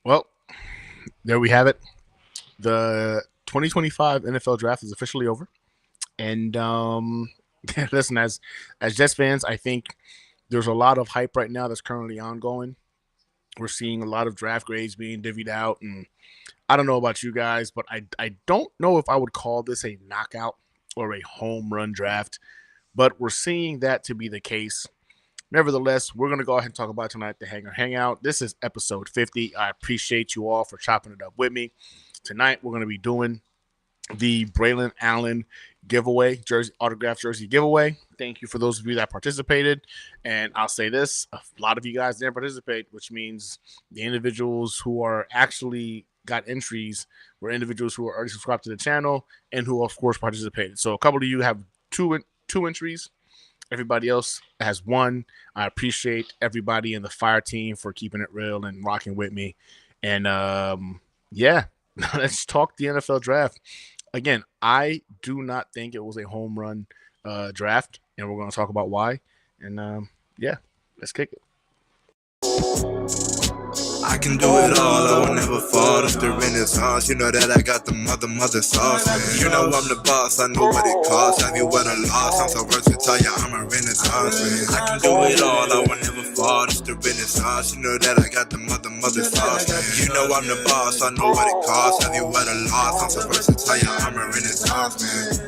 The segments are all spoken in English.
Well, there we have it. The 2025 NFL Draft is officially over, and listen, as Jets fans, I think there's a lot of hype right now that's currently ongoing. We're seeing a lot of draft grades being divvied out, and I don't know about you guys, but I don't know if I would call this a knockout or a home run draft, but we're seeing that to be the case. Nevertheless, we're going to go ahead and talk about tonight the Hangar Hangout. This is episode 50. I appreciate you all for chopping it up with me. Tonight, we're going to be doing the Braelon Allen giveaway, autograph jersey giveaway. Thank you for those of you that participated. And I'll say this, a lot of you guys didn't participate, which means the individuals who are actually got entries were individuals who are already subscribed to the channel and who, of course, participated. So a couple of you have two entries. Everybody else has one. I appreciate everybody in the fire team for keeping it real and rocking with me. And yeah, let's talk the NFL draft. Again, I do not think it was a home run draft, and we're going to talk about why. And yeah, let's kick it. I can do it all, I will never fall. It's the Renaissance, you know that I got the mother sauce, man. You know I'm the boss, I know what it costs. Have you what I lost? I'm so versatile, yeah, I'm a Renaissance, man. I can do it all, I will never fall. It's the Renaissance, you know that I got the mother sauce, man. You know I'm the boss, I know what it costs. Have you what I lost? I'm so versatile, yeah, I'm a Renaissance, man.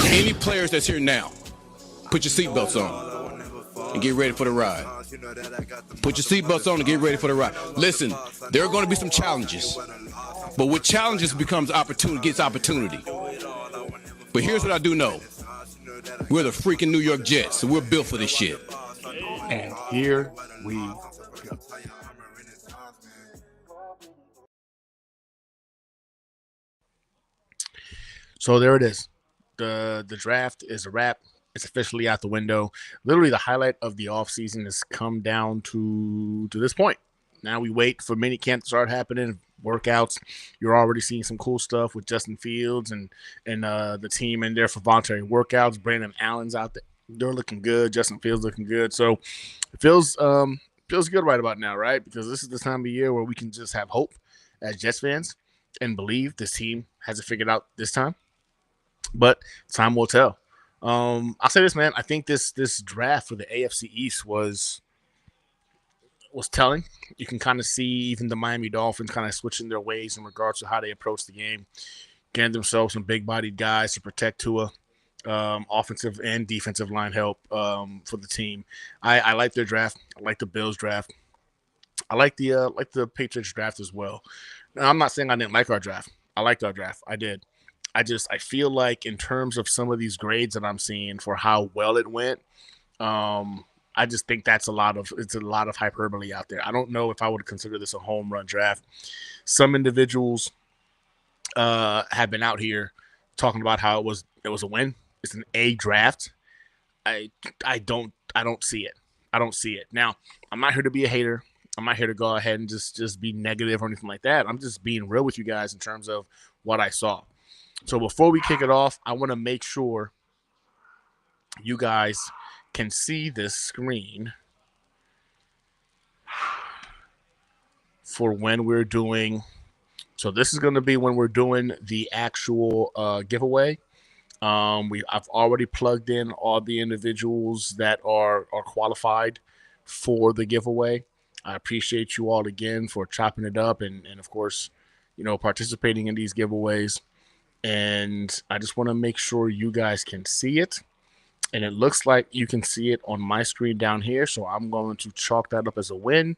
Any players that's here now, put your seatbelts on and get ready for the ride. Put your seatbelts on and get ready for the ride. Listen, there are going to be some challenges, but with challenges becomes opportunity, gets opportunity. But here's what I do know. We're the freaking New York Jets, so we're built for this shit. And here we go. So there it is. The draft is a wrap. It's officially out the window. Literally, the highlight of the offseason has come down to this point. Now we wait for minicamp to start happening, workouts. You're already seeing some cool stuff with Justin Fields and the team in there for voluntary workouts. Brandon Allen's out there. They're looking good. Justin Fields looking good. So it feels good right about now, right? Because this is the time of year where we can just have hope as Jets fans and believe this team has it figured out this time. But time will tell. I'll say this, man. I think this draft for the AFC East was telling. You can kind of see even the Miami Dolphins kind of switching their ways in regards to how they approach the game, getting themselves some big-bodied guys to protect Tua, offensive and defensive line help for the team. I like their draft. I like the Bills draft. I like the Patriots draft as well. Now, I'm not saying I didn't like our draft. I liked our draft. I did. I feel like in terms of some of these grades that I'm seeing for how well it went, I just think it's a lot of hyperbole out there. I don't know if I would consider this a home run draft. Some individuals have been out here talking about how it was a win. It's an A draft. I don't see it. I don't see it. Now, I'm not here to be a hater. I'm not here to go ahead and just be negative or anything like that. I'm just being real with you guys in terms of what I saw. So before we kick it off, I want to make sure you guys can see this screen for when we're doing. So this is going to be when we're doing the actual giveaway. I've already plugged in all the individuals that are qualified for the giveaway. I appreciate you all again for chopping it up and of course, participating in these giveaways. And I just want to make sure you guys can see it. And it looks like you can see it on my screen down here. So I'm going to chalk that up as a win.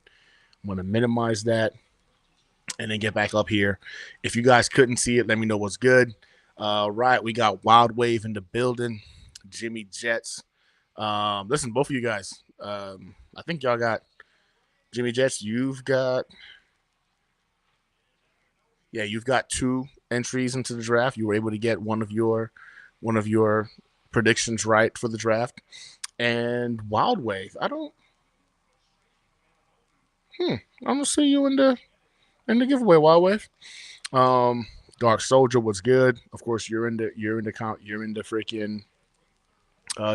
I'm going to minimize that and then get back up here. If you guys couldn't see it, let me know what's good. Right, we got Wild Wave in the building. Jimmy Jets. Listen, both of you guys. I think y'all got Jimmy Jets. You've got two entries into the draft. You were able to get one of your predictions right for the draft. And Wild Wave. I'm gonna see you in the giveaway, Wild Wave. Um, Dark Soldier was good. Of course, you're in the freaking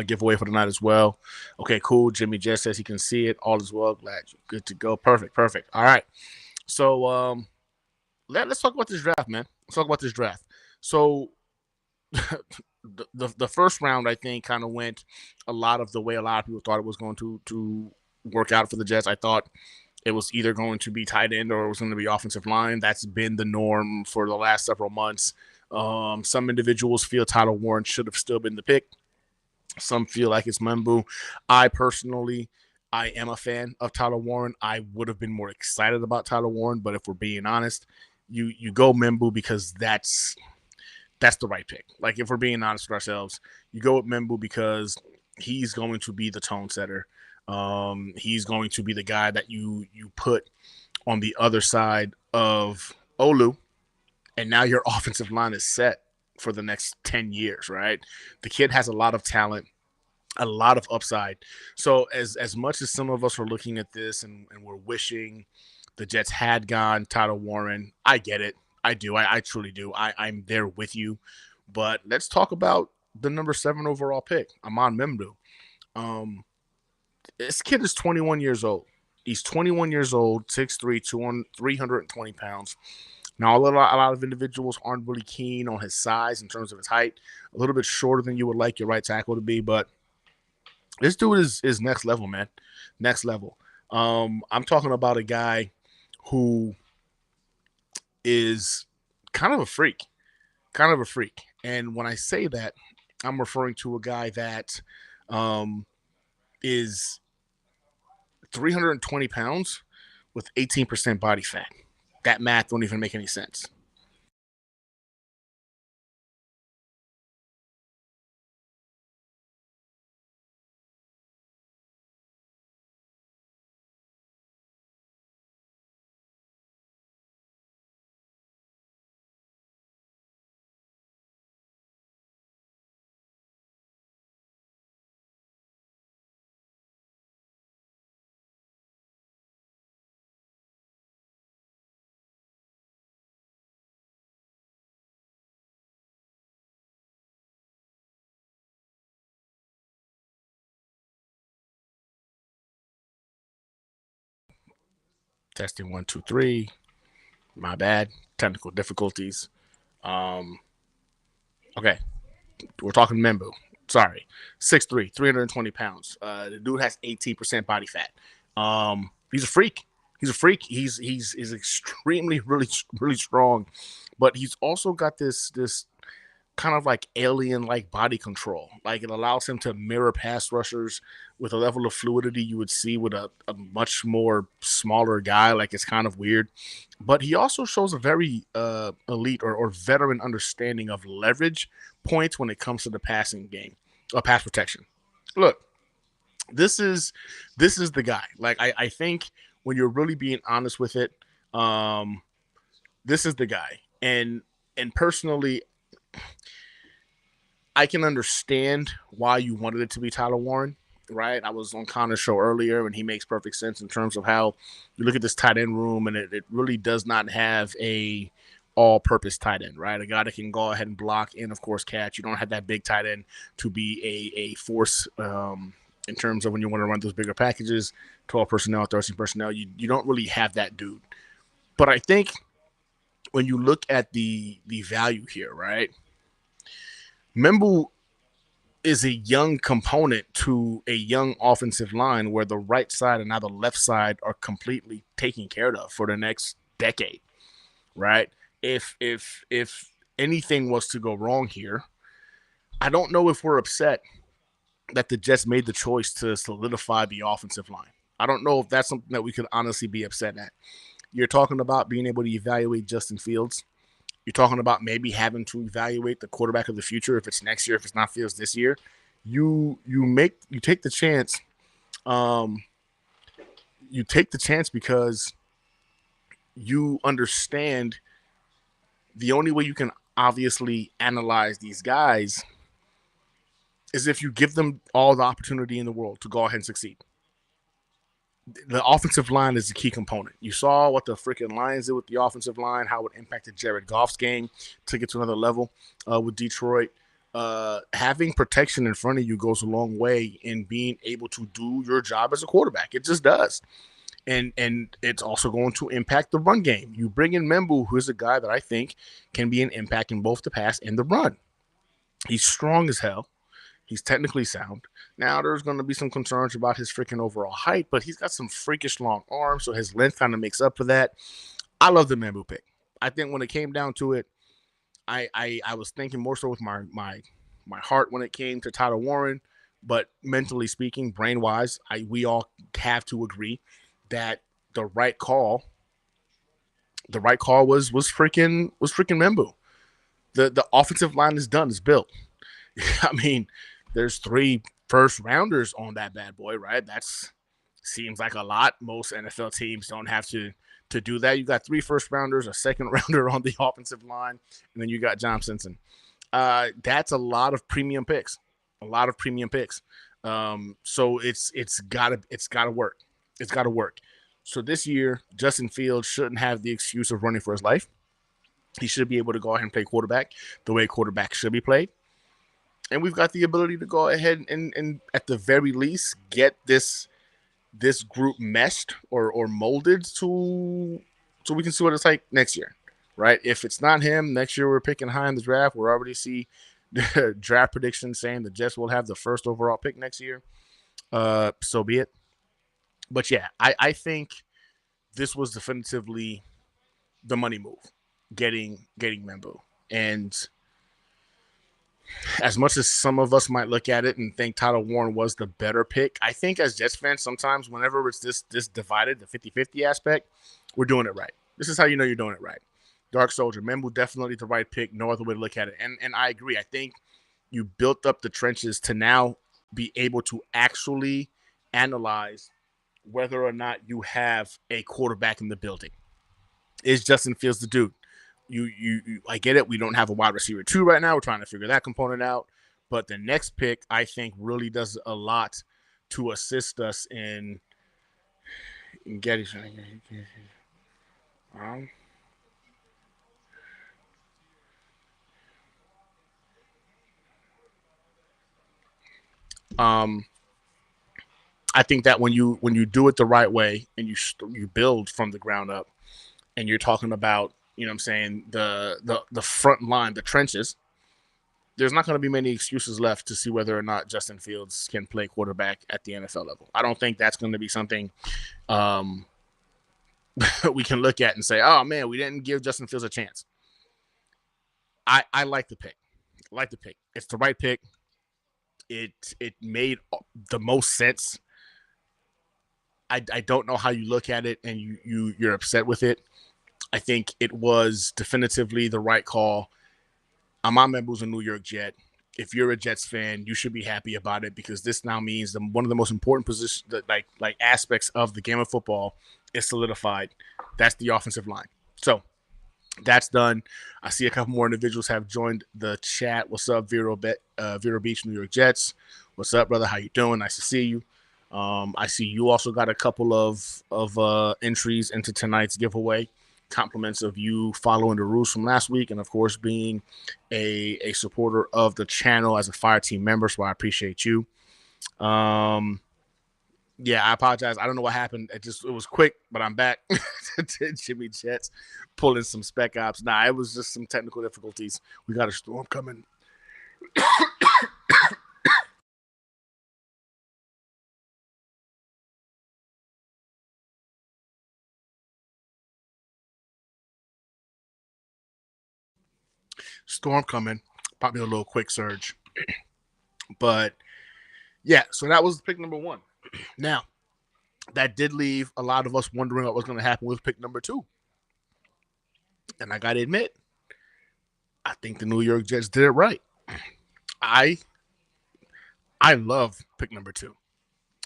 giveaway for the night as well. Okay, cool. Jimmy Jess says he can see it. All is well. Glad you're good to go. Perfect, perfect. All right. So let's talk about this draft, man. Let's talk about this draft. So the first round, I think, kind of went a lot of the way a lot of people thought it was going to work out for the Jets. I thought it was either going to be tight end or it was going to be offensive line. That's been the norm for the last several months. Some individuals feel Tyler Warren should have still been the pick. Some feel like it's Membu. I am a fan of Tyler Warren. I would have been more excited about Tyler Warren, but if we're being honest, you go Membu because that's the right pick. Like if we're being honest with ourselves, you go with Membu because he's going to be the tone setter. He's going to be the guy that you put on the other side of Olu, and now your offensive line is set for the next 10 years, right? The kid has a lot of talent, a lot of upside. So as much as some of us are looking at this and we're wishing the Jets had gone Tyler Warren, I get it. I do. I truly do. I'm there with you. But let's talk about the number 7 overall pick, Amon Memdu. Um, this kid is 21 years old. He's 21 years old, 6'3", 320 pounds. Now, a lot of individuals aren't really keen on his size in terms of his height. A little bit shorter than you would like your right tackle to be, but this dude is next level, man. Next level. I'm talking about a guy who is kind of a freak, kind of a freak. And when I say that, I'm referring to a guy that is 320 pounds with 18% body fat. That math don't even make any sense. Testing 1, 2, 3. My bad. Technical difficulties. Um, okay, we're talking Membu. Sorry, 6'3", 320 pounds. The dude has 18% body fat. He's a freak. He's a freak. He's extremely really strong, but he's also got this kind of like alien like body control. Like it allows him to mirror pass rushers with a level of fluidity you would see with a much more smaller guy. Like it's kind of weird. But he also shows a very elite or veteran understanding of leverage points when it comes to the passing game, pass protection. Look, this is the guy. Like I think when you're really being honest with it, um, this is the guy. And personally, I can understand why you wanted it to be Tyler Warren, right? I was on Connor's show earlier, and he makes perfect sense in terms of how you look at this tight end room, and it really does not have a all-purpose tight end, right? A guy that can go ahead and block and, of course, catch. You don't have that big tight end to be a force in terms of when you want to run those bigger packages, 12 personnel, 13 personnel. You don't really have that dude. But I think when you look at the value here, right? Membu is a young component to a young offensive line where the right side and now the left side are completely taken care of for the next decade, right? If anything was to go wrong here, I don't know if we're upset that the Jets made the choice to solidify the offensive line. I don't know if that's something that we could honestly be upset at. You're talking about being able to evaluate Justin Fields You're talking about maybe having to evaluate the quarterback of the future if it's next year, if it's not Fields this year. You take the chance. Um, you take the chance because you understand the only way you can obviously analyze these guys is if you give them all the opportunity in the world to go ahead and succeed. The offensive line is a key component. You saw what the freaking Lions did with the offensive line, how it impacted Jared Goff's game, took it to another level with Detroit. Having protection in front of you goes a long way in being able to do your job as a quarterback. It just does. And it's also going to impact the run game. You bring in Membu, who is a guy that I think can be an impact in both the pass and the run. He's strong as hell. He's technically sound. Now, there's going to be some concerns about his freaking overall height, but he's got some freakish long arms, so his length kind of makes up for that. I love the Membu pick. I think when it came down to it, I was thinking more so with my heart when it came to Tyler Warren, but mentally speaking, brain wise, we all have to agree that the right call was freaking Membu. The offensive line is done, it's built. I mean, there's 3 first rounders on that bad boy, right? That's seems like a lot. Most NFL teams don't have to do that. You got 3 first rounders, a second rounder on the offensive line, and then you got John Simpson. That's a lot of premium picks. A lot of premium picks. So it's gotta work. It's gotta work. So this year, Justin Fields shouldn't have the excuse of running for his life. He should be able to go ahead and play quarterback the way quarterback should be played. And we've got the ability to go ahead and at the very least get this group meshed or molded to so we can see what it's like next year, right? If it's not him, next year we're picking high in the draft. We're already see the draft predictions saying the Jets will have the first overall pick next year. So be it. But yeah, I think this was definitively the money move, getting Membu. And as much as some of us might look at it and think Tyler Warren was the better pick, I think as Jets fans, sometimes whenever it's this divided, the 50-50 aspect, we're doing it right. This is how you know you're doing it right. Dark Soldier, Membu definitely the right pick. No other way to look at it. And I agree. I think you built up the trenches to now be able to actually analyze whether or not you have a quarterback in the building. Is Justin Fields the dude? I get it. We don't have a wide receiver 2 right now. We're trying to figure that component out. But the next pick, I think, really does a lot to assist us in getting. I think that when you do it the right way and you build from the ground up, and you're talking about, you know what I'm saying, the front line, the trenches, there's not going to be many excuses left to see whether or not Justin Fields can play quarterback at the NFL level. I don't think that's going to be something we can look at and say, oh man, we didn't give Justin Fields a chance. I like the pick. I like the pick. It's the right pick. It made the most sense. I don't know how you look at it and you're upset with it. I think it was definitively the right call. Amon Membu's a New York Jet. If you're a Jets fan, you should be happy about it because this now means one of the most important positions, like aspects of the game of football, is solidified. That's the offensive line. So that's done. I see a couple more individuals have joined the chat. What's up, Vero Beach, New York Jets? What's up, brother? How you doing? Nice to see you. I see you also got a couple of entries into tonight's giveaway. Compliments of you following the rules from last week and, of course, being a supporter of the channel as a Fire Team member, so I appreciate you. Yeah, I apologize. I don't know what happened. It was quick, but I'm back to Jimmy Jets pulling some spec ops. Nah, it was just some technical difficulties. We got a storm coming. Storm coming. Probably a little quick surge. But yeah, so that was pick number 1. Now, that did leave a lot of us wondering what was going to happen with pick number 2. And I got to admit, I think the New York Jets did it right. I I love pick number two.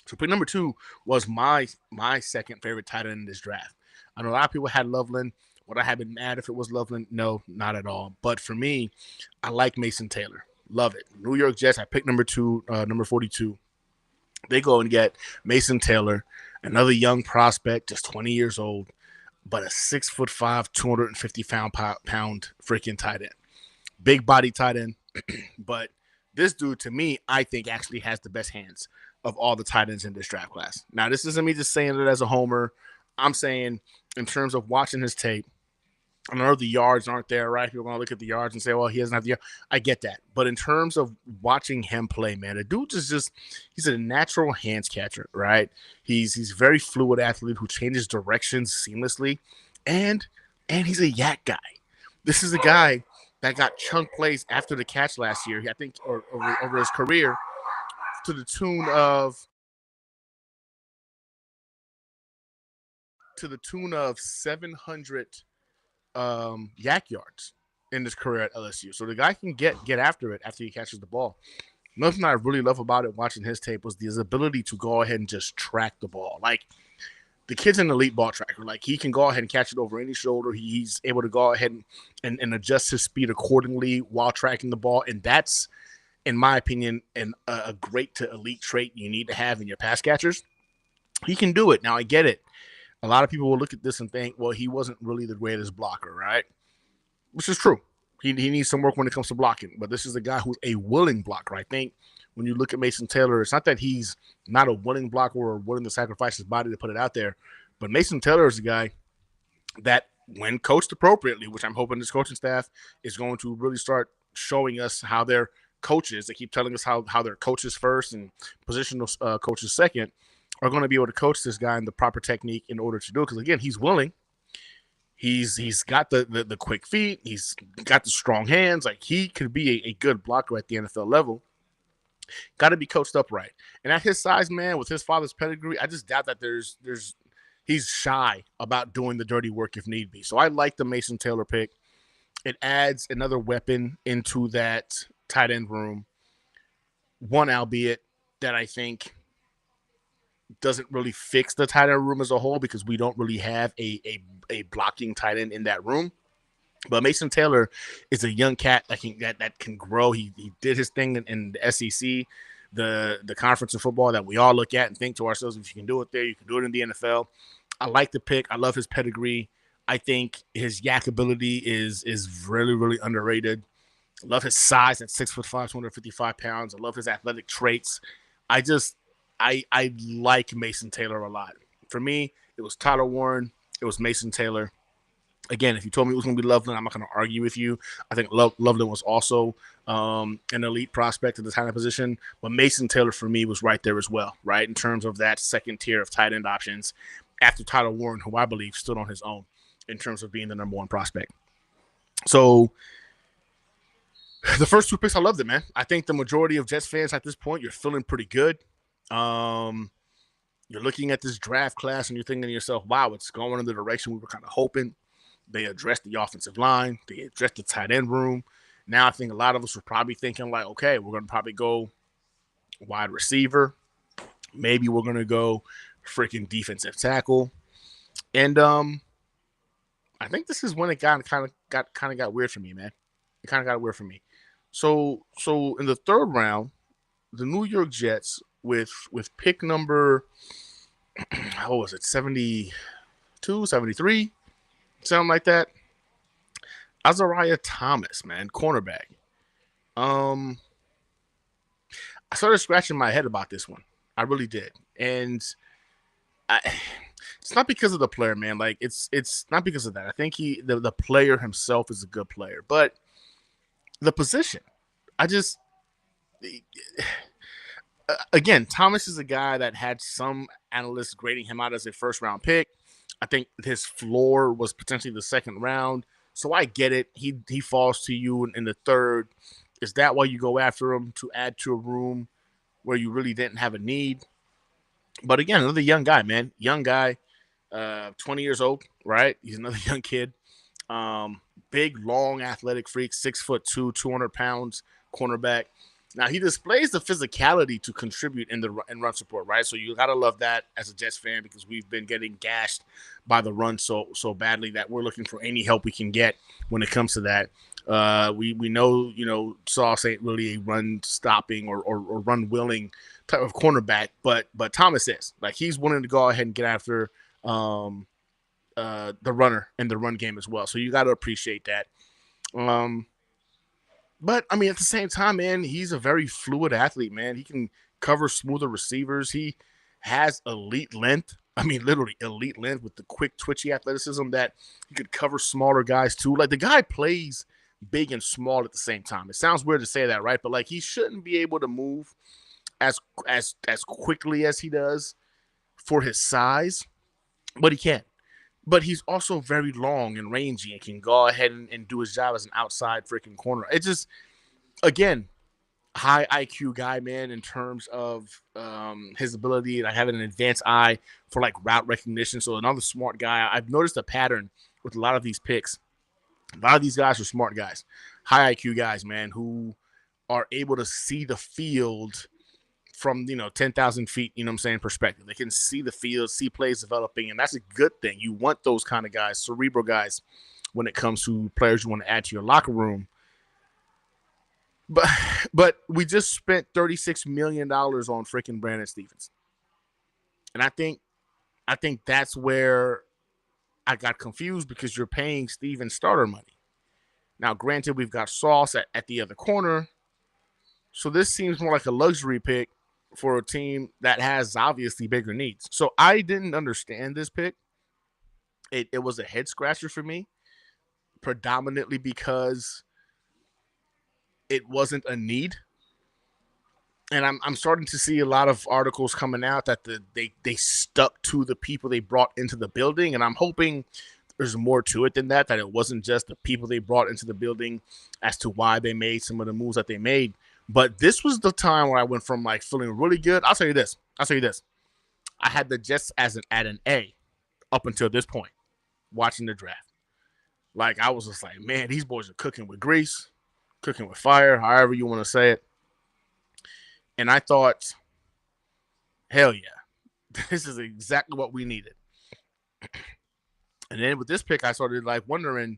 So pick number two was my second favorite tight end in this draft. I know a lot of people had Loveland. Would I have been mad if it was Loveland? No, not at all. But for me, I like Mason Taylor. Love it. New York Jets. I picked number two, number 42. They go and get Mason Taylor, another young prospect, just 20 years old, but a 6'5", 250 pound freaking tight end. Big body tight end. But this dude, to me, I think actually has the best hands of all the tight ends in this draft class. Now, this isn't me just saying it as a homer. I'm saying in terms of watching his tape, I know the yards aren't there, right? People are going to look at the yards and say, well, he doesn't have the yard. I get that. But in terms of watching him play, man, the dude is just, he's a natural hands catcher, right? He's a very fluid athlete who changes directions seamlessly. And he's a yak guy. This is a guy that got chunk plays after the catch last year, I think, or over his career to the tune of 700 yak yards in his career at LSU. So the guy can get after it after he catches the ball. Nothing I really love about it watching his tape was his ability to go ahead and just track the ball. Like, the kid's an elite ball tracker. Like, he can go ahead and catch it over any shoulder. He's able to go ahead and adjust his speed accordingly while tracking the ball. And that's, in my opinion, a great to elite trait you need to have in your pass catchers. He can do it. Now, I get it. A lot of people will look at this and think, well, he wasn't really the greatest blocker, right? Which is true. He needs some work when it comes to blocking. But this is a guy who's a willing blocker. I think when you look at Mason Taylor, it's not that he's not a willing blocker or willing to sacrifice his body to put it out there. But Mason Taylor is a guy that, when coached appropriately, which I'm hoping this coaching staff is going to really start showing us how their coaches, they keep telling us how their coaches first and positional coaches second, are going to be able to coach this guy in the proper technique in order to do it. Because, again, he's willing. He's got the quick feet. He's got the strong hands. Like, he could be a good blocker at the NFL level. Got to be coached up right. And at his size, man, with his father's pedigree, I just doubt that he's shy about doing the dirty work if need be. So I like the Mason Taylor pick. It adds another weapon into that tight end room. One, albeit, that I think doesn't really fix the tight end room as a whole, because we don't really have a blocking tight end in that room. But Mason Taylor is a young cat that can grow. He did his thing in the SEC, the conference of football that we all look at and think to ourselves, if you can do it there, you can do it in the NFL. I like the pick. I love his pedigree. I think his yak ability is really, really underrated. I love his size at 6'5", 255 pounds. I love his athletic traits. I like Mason Taylor a lot. For me, it was Tyler Warren. It was Mason Taylor. Again, if you told me it was going to be Loveland, I'm not going to argue with you. I think Loveland was also an elite prospect at the tight end position. But Mason Taylor, for me, was right there as well, right, in terms of that second tier of tight end options after Tyler Warren, who I believe stood on his own in terms of being the number one prospect. So the first two picks, I loved it, man. I think the majority of Jets fans at this point, you're feeling pretty good. You're looking at this draft class and you're thinking to yourself, wow, it's going in the direction we were kind of hoping. They addressed the offensive line. They addressed the tight end room. Now I think a lot of us were probably thinking like, okay, we're going to probably go wide receiver. Maybe we're going to go freaking defensive tackle. And I think this is when it kind of got weird for me, man. It kind of got weird for me. So in the third round, the New York Jets with pick number, what was it, 72, 73? Something like that. Azariah Thomas, man, cornerback. I started scratching my head about this one. I really did. And it's not because of the player, man. Like, it's not because of that. I think the player himself is a good player. But the position, again, Thomas is a guy that had some analysts grading him out as a first-round pick. I think his floor was potentially the second round. So I get it. He falls to you in the third. Is that why you go after him, to add to a room where you really didn't have a need? But again, another young guy, man. Young guy, 20 years old, right? He's another young kid. Been big, long, athletic freak, 6'2", 200 pounds, cornerback. Now he displays the physicality to contribute in run support, right? So you gotta love that as a Jets fan because we've been getting gashed by the run so badly that we're looking for any help we can get when it comes to that. We know Sauce ain't really a run stopping or run willing type of cornerback, but Thomas is like he's willing to go ahead and get after the runner in the run game as well. So you got to appreciate that. Um, but I mean, at the same time, man, he's a very fluid athlete, man. He can cover smoother receivers. He has elite length. I mean, literally elite length with the quick, twitchy athleticism that he could cover smaller guys too. Like the guy plays big and small at the same time. It sounds weird to say that, right? But like he shouldn't be able to move as quickly as he does for his size, but he can. But he's also very long and rangy and can go ahead and do his job as an outside freaking corner. It's just, again, high IQ guy, man, in terms of his ability to have an advanced eye for like route recognition. So another smart guy. I've noticed a pattern with a lot of these picks. A lot of these guys are smart guys, high IQ guys, man, who are able to see the field from 10,000 feet, perspective. They can see the field, see plays developing, and that's a good thing. You want those kind of guys, cerebral guys, when it comes to players you want to add to your locker room. But we just spent $36 million on freaking Brandon Stephens. And I think that's where I got confused because you're paying Stephens starter money. Now, granted, we've got Sauce at the other corner. So this seems more like a luxury pick for a team that has obviously bigger needs. So I didn't understand this pick. It was a head scratcher for me, predominantly because it wasn't a need. And I'm starting to see a lot of articles coming out that they stuck to the people they brought into the building. And I'm hoping there's more to it than that it wasn't just the people they brought into the building as to why they made some of the moves that they made. But this was the time where I went from like feeling really good. I'll tell you this. I had the Jets at an A up until this point, watching the draft. Like I was just like, man, these boys are cooking with grease, cooking with fire, however you want to say it. And I thought, hell yeah, this is exactly what we needed. And then with this pick, I started like wondering,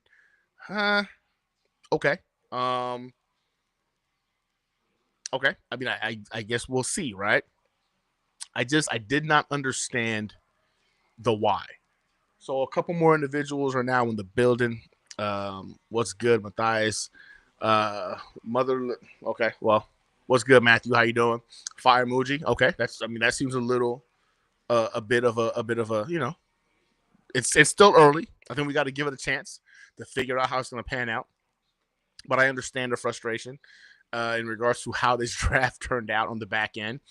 okay. Okay. I mean, I guess we'll see, right? I did not understand the why. So a couple more individuals are now in the building. What's good, Matthias? Mother. Okay. Well, what's good, Matthew? How you doing? Fire emoji. Okay. That seems a little, a bit of a, it's still early. I think we got to give it a chance to figure out how it's going to pan out. But I understand the frustration in regards to how this draft turned out on the back end.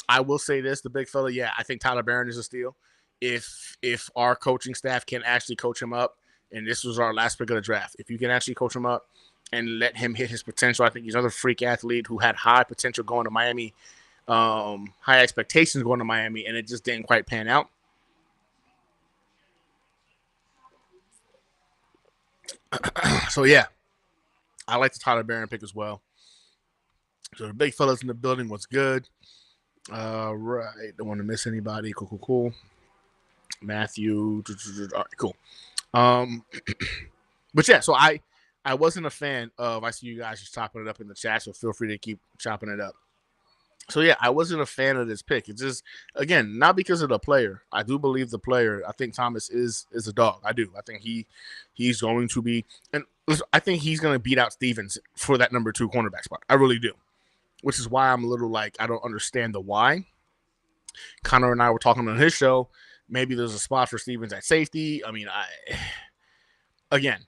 I will say this, the big fella, yeah, I think Tyler Barron is a steal. If our coaching staff can actually coach him up, and this was our last pick of the draft, if you can actually coach him up and let him hit his potential, I think he's another freak athlete who had high potential going to Miami, high expectations going to Miami, and it just didn't quite pan out. So, yeah, I like the Tyler Barron pick as well. So the big fellas in the building, what's good? Right, don't want to miss anybody. Cool. Matthew, all right, cool. But yeah, so I wasn't a fan of. I see you guys just chopping it up in the chat, so feel free to keep chopping it up. So yeah, I wasn't a fan of this pick. It's just, again, not because of the player. I do believe the player. I think Thomas is a dog. I do. I think he's going to be, and I think he's going to beat out Stephens for that number 2 cornerback spot. I really do. Which is why I'm a little like, I don't understand the why. Connor and I were talking on his show. Maybe there's a spot for Stephens at safety. I mean, again,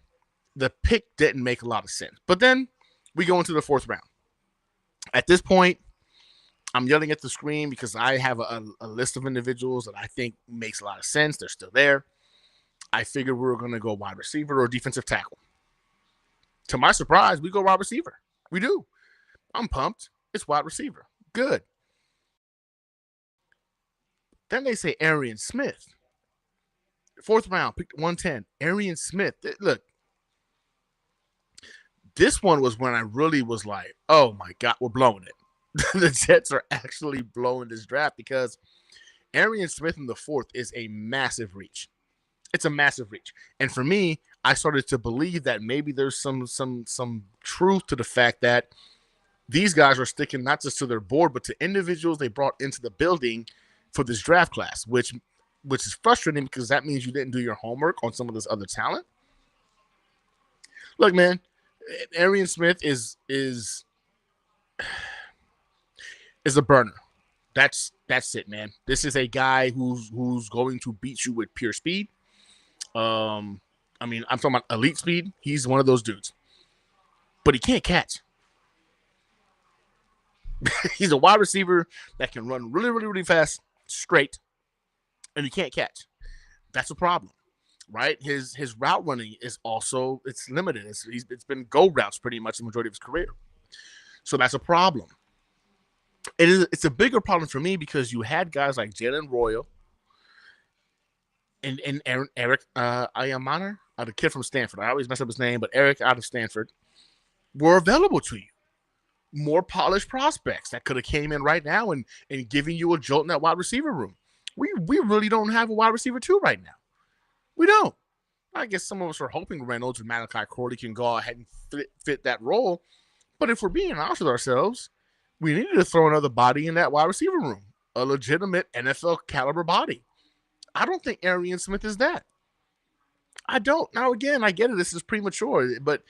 the pick didn't make a lot of sense. But then we go into the 4th round. At this point, I'm yelling at the screen because I have a list of individuals that I think makes a lot of sense. They're still there. I figured we were going to go wide receiver or defensive tackle. To my surprise, we go wide receiver. We do. I'm pumped. It's wide receiver. Good. Then they say Arian Smith. 4th round, picked 110. Arian Smith. Look, This one was when I really was like, oh my God, we're blowing it. The Jets are actually blowing this draft because Arian Smith in the fourth is a massive reach. It's a massive reach. And for me, I started to believe that maybe there's some truth to the fact that these guys are sticking not just to their board, but to individuals they brought into the building for this draft class, which is frustrating because that means you didn't do your homework on some of this other talent. Look, man, Arian Smith is a burner. That's it, man. This is a guy who's going to beat you with pure speed. I mean, I'm talking about elite speed. He's one of those dudes, but he can't catch. He's a wide receiver that can run really, really, really fast, straight, and he can't catch. That's a problem, right? His route running is also it's limited. It's been go routes pretty much the majority of his career, so that's a problem. It's a bigger problem for me because you had guys like Jalen Royal and Eric Ayamana, the kid from Stanford. I always mess up his name, but Eric out of Stanford were available to you. More polished prospects that could have came in right now and giving you a jolt in that wide receiver room. We really don't have a wide receiver two right now. We don't. I guess some of us are hoping Reynolds and Malachi Corley can go ahead and fit that role. But if we're being honest with ourselves, we needed to throw another body in that wide receiver room, a legitimate NFL caliber body. I don't think Arian Smith is that. I don't. Now again, I get it. This is premature, but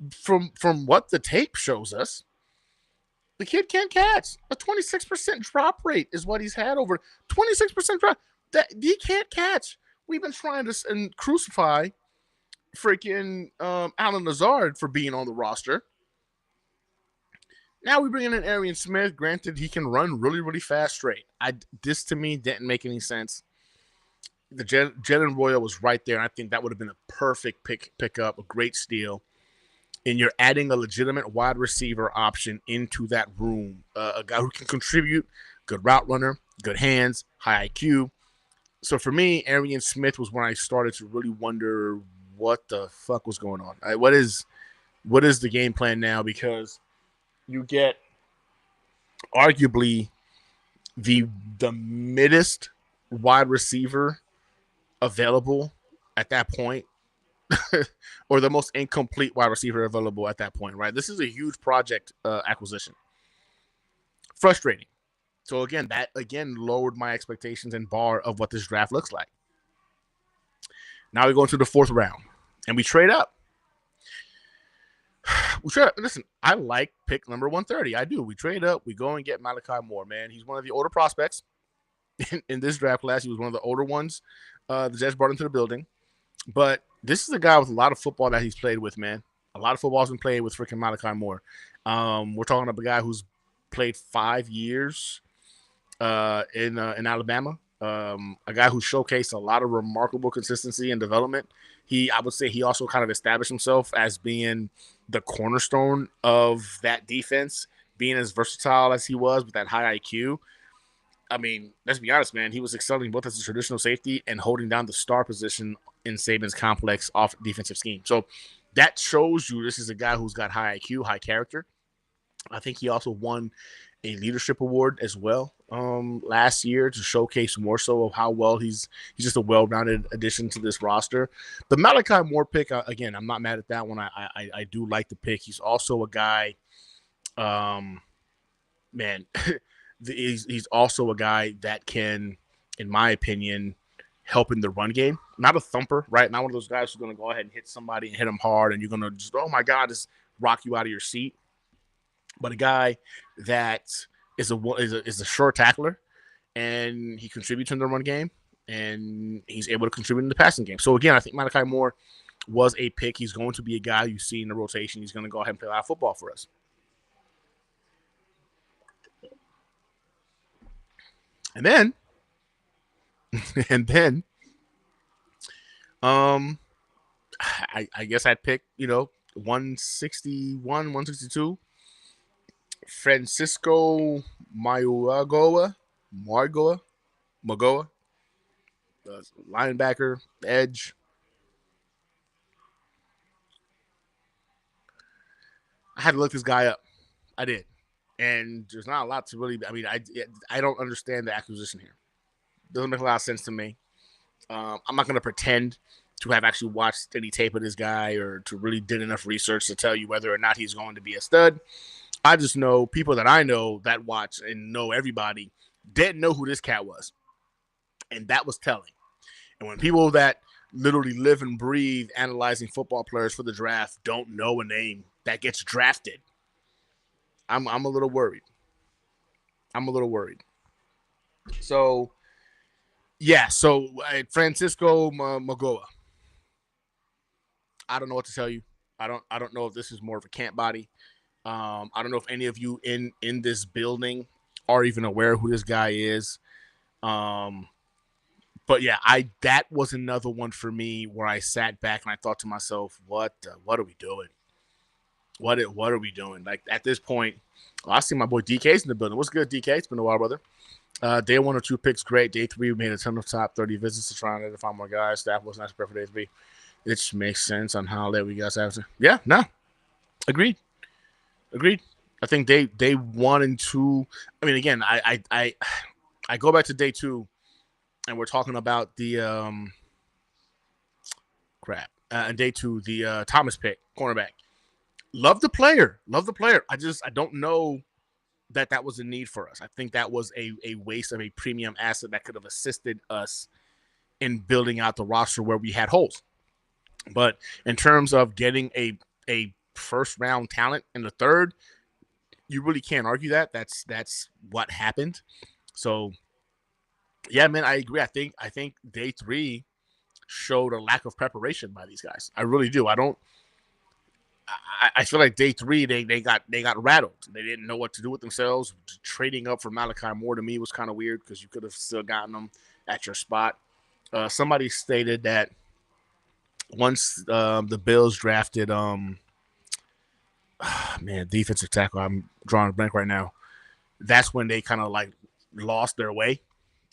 from what the tape shows us, the kid can't catch. A 26% drop rate is what he's had over 26% drop. That he can't catch. We've been trying to crucify freaking Alan Lazard for being on the roster. Now we bring in Arian Smith. Granted, he can run really, really fast straight. This to me didn't make any sense. The Jalen Royal was right there. And I think that would have been a perfect pickup, a great steal. And you're adding a legitimate wide receiver option into that room. A guy who can contribute, good route runner, good hands, high IQ. So for me, Arian Smith was when I started to really wonder what the fuck was going on. What is the game plan now? Because you get arguably the middest wide receiver available at that point or the most incomplete wide receiver available at that point, right? This is a huge project acquisition. Frustrating. So again, that lowered my expectations and bar of what this draft looks like. Now we go into the fourth round and we trade up. Listen, I like pick number 130. I do. We trade up. We go and get Malachi Moore, man. He's one of the older prospects in this draft class. He was one of the older ones the Jets brought into the building. But this is a guy with a lot of football that he's played with, man. A lot of football's been played with freaking Malachi Moore. We're talking about a guy who's played 5 years in Alabama. A guy who showcased a lot of remarkable consistency and development. I would say he also kind of established himself as being the cornerstone of that defense, being as versatile as he was with that high IQ. I mean, let's be honest, man. He was excelling both as a traditional safety and holding down the star position in Saban's complex off defensive scheme. So that shows you this is a guy who's got high IQ, high character. I think he also won a leadership award as well last year to showcase more so of how well he's just a well-rounded addition to this roster. The Malachi Moore pick, again, I'm not mad at that one. I do like the pick. He's also a guy, man, he's also a guy that can, in my opinion, help in the run game. Not a thumper, right? Not one of those guys who's going to go ahead and hit somebody and hit them hard and you're going to just, oh my God, just rock you out of your seat. But a guy that is a short tackler, and he contributes in the run game, and he's able to contribute in the passing game. So again, I think Malachi Moore was a pick. He's going to be a guy you see in the rotation. He's going to go ahead and play a lot of football for us. And then, I guess I'd pick 161, 162. Francisco Magoa, linebacker, edge. I had to look this guy up. I did, and there's not a lot to really. I mean, I don't understand the acquisition here. Doesn't make a lot of sense to me. I'm not going to pretend to have actually watched any tape of this guy or to really did enough research to tell you whether or not he's going to be a stud. I just know people that I know that watch and know everybody didn't know who this cat was, and that was telling. And when people that literally live and breathe analyzing football players for the draft don't know a name that gets drafted, I'm a little worried. I'm a little worried. So yeah, so Francisco Magoa. I don't know what to tell you. I don't know if this is more of a camp body. I don't know if any of you in this building are even aware who this guy is. Um, but yeah, I that was another one for me where I sat back and I thought to myself, what are we doing? What are we doing? Like at this point, I see my boy DK's in the building. What's good, DK? It's been a while, brother. Day 1 or 2 picks, great. Day 3, we made a ton of top 30 visits to try and identify more guys. Staff was not prepared for day 3. It makes sense on how late we got after. Yeah, no, agreed. Agreed. I think day 1 and 2. I mean, again, I go back to day 2, and we're talking about the crap. And day 2, the Thomas pick, cornerback. Love the player. Love the player. I don't know that was a need for us. I think that was a waste of a premium asset that could have assisted us in building out the roster where we had holes. But in terms of getting a first round talent in the third, you really can't argue that. That's what happened. So yeah, man, I agree. I think day 3 showed a lack of preparation by these guys. I really do. I feel like day 3 they got rattled. They didn't know what to do with themselves. Trading up for Malachi Moore to me was kind of weird because you could have still gotten them at your spot. Somebody stated that once the Bills drafted defensive tackle, I'm drawing a blank right now. That's when they kind of like lost their way,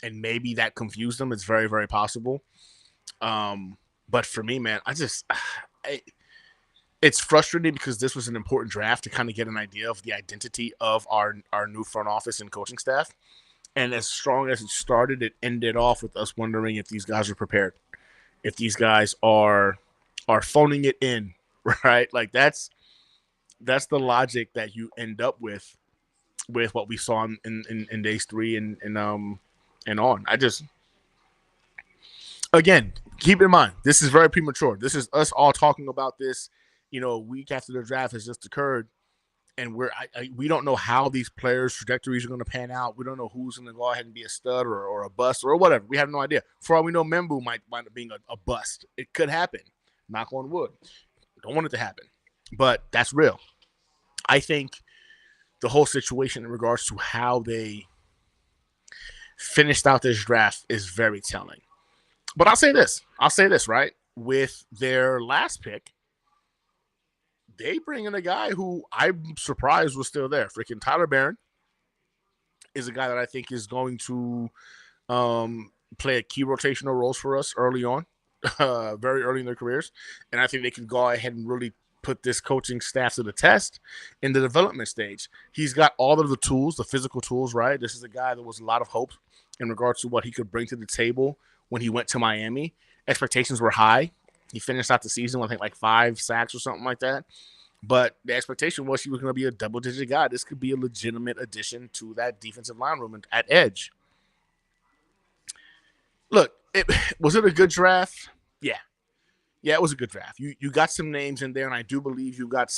and maybe that confused them. It's very, very possible. But for me, man, it's frustrating because this was an important draft to kind of get an idea of the identity of our new front office and coaching staff. And as strong as it started, it ended off with us wondering if these guys are prepared, if these guys are phoning it in, right? Like that's the logic that you end up with what we saw in days 3 and on. Again, keep in mind, this is very premature. This is us all talking about this, a week after the draft has just occurred, and we don't know how these players' trajectories are going to pan out. We don't know who's going to go ahead and be a stud or a bust or whatever. We have no idea. For all we know, Membu might wind up being a bust. It could happen. Knock on wood. Don't want it to happen, but that's real. I think the whole situation in regards to how they finished out this draft is very telling. But I'll say this, right? With their last pick, they bring in a guy who I'm surprised was still there. Freaking Tyler Barron is a guy that I think is going to play a key rotational roles for us early on, very early in their careers. And I think they can go ahead and really put this coaching staff to the test in the development stage. He's got all of the tools, the physical tools, right? This is a guy that was a lot of hope in regards to what he could bring to the table when he went to Miami. Expectations were high. He finished out the season with, I think, like 5 sacks or something like that. But the expectation was he was going to be a double-digit guy. This could be a legitimate addition to that defensive line room at edge. Look, was it a good draft? Yeah. Yeah, it was a good draft. You got some names in there, and I do believe you got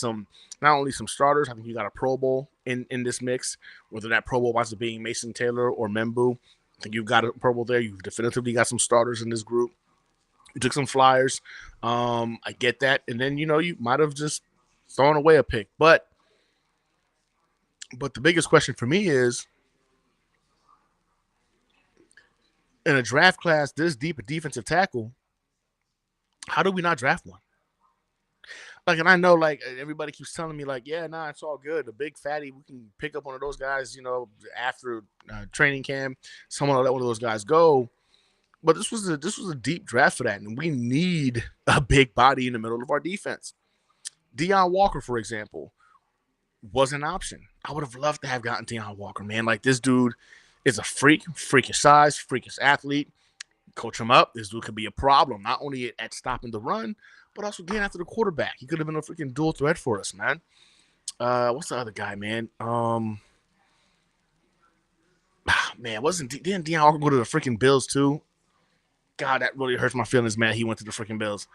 not only some starters, I think you got a Pro Bowl in this mix, whether that Pro Bowl winds up being Mason Taylor or Membu. I think you've got a Pro Bowl there. You've definitively got some starters in this group. You took some flyers. I get that. And then, you might have just thrown away a pick. But the biggest question for me is, in a draft class this deep, a defensive tackle, how do we not draft one? Like, and I know, like, everybody keeps telling me, like, yeah, nah, it's all good. A big fatty, we can pick up one of those guys, after training camp. Someone will let one of those guys go. But this was a deep draft for that, and we need a big body in the middle of our defense. Deion Walker, for example, was an option. I would have loved to have gotten Deion Walker, man. Like this dude is a freakish size, freakish athlete. Coach him up. This dude could be a problem, not only at stopping the run, but also getting after the quarterback. He could have been a freaking dual threat for us, man. What's the other guy, man? Man, didn't Deion Walker go to the freaking Bills too? God, that really hurts my feelings, man. He went to the freaking Bills.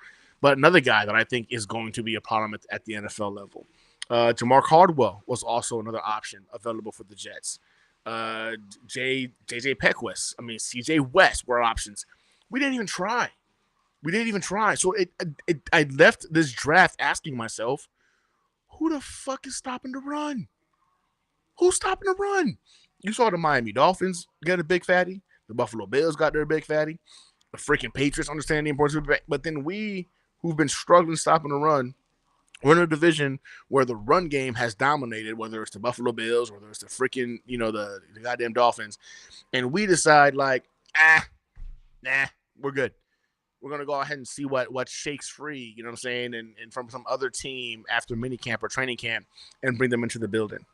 But another guy that I think is going to be a problem at the NFL level. Jamar Caldwell was also another option available for the Jets. JJ Peckwest, CJ West were options. We didn't even try. So I left this draft asking myself, who the fuck is stopping the run? Who's stopping the run? You saw the Miami Dolphins get a big fatty. The Buffalo Bills got their big fatty. The freaking Patriots understand the importance of it. But then we, who've been struggling stopping the run, we're in a division where the run game has dominated, whether it's the Buffalo Bills, whether it's the freaking, the goddamn Dolphins. And we decide nah, we're good. We're going to go ahead and see what shakes free, you know what I'm saying, and from some other team after minicamp or training camp and bring them into the building.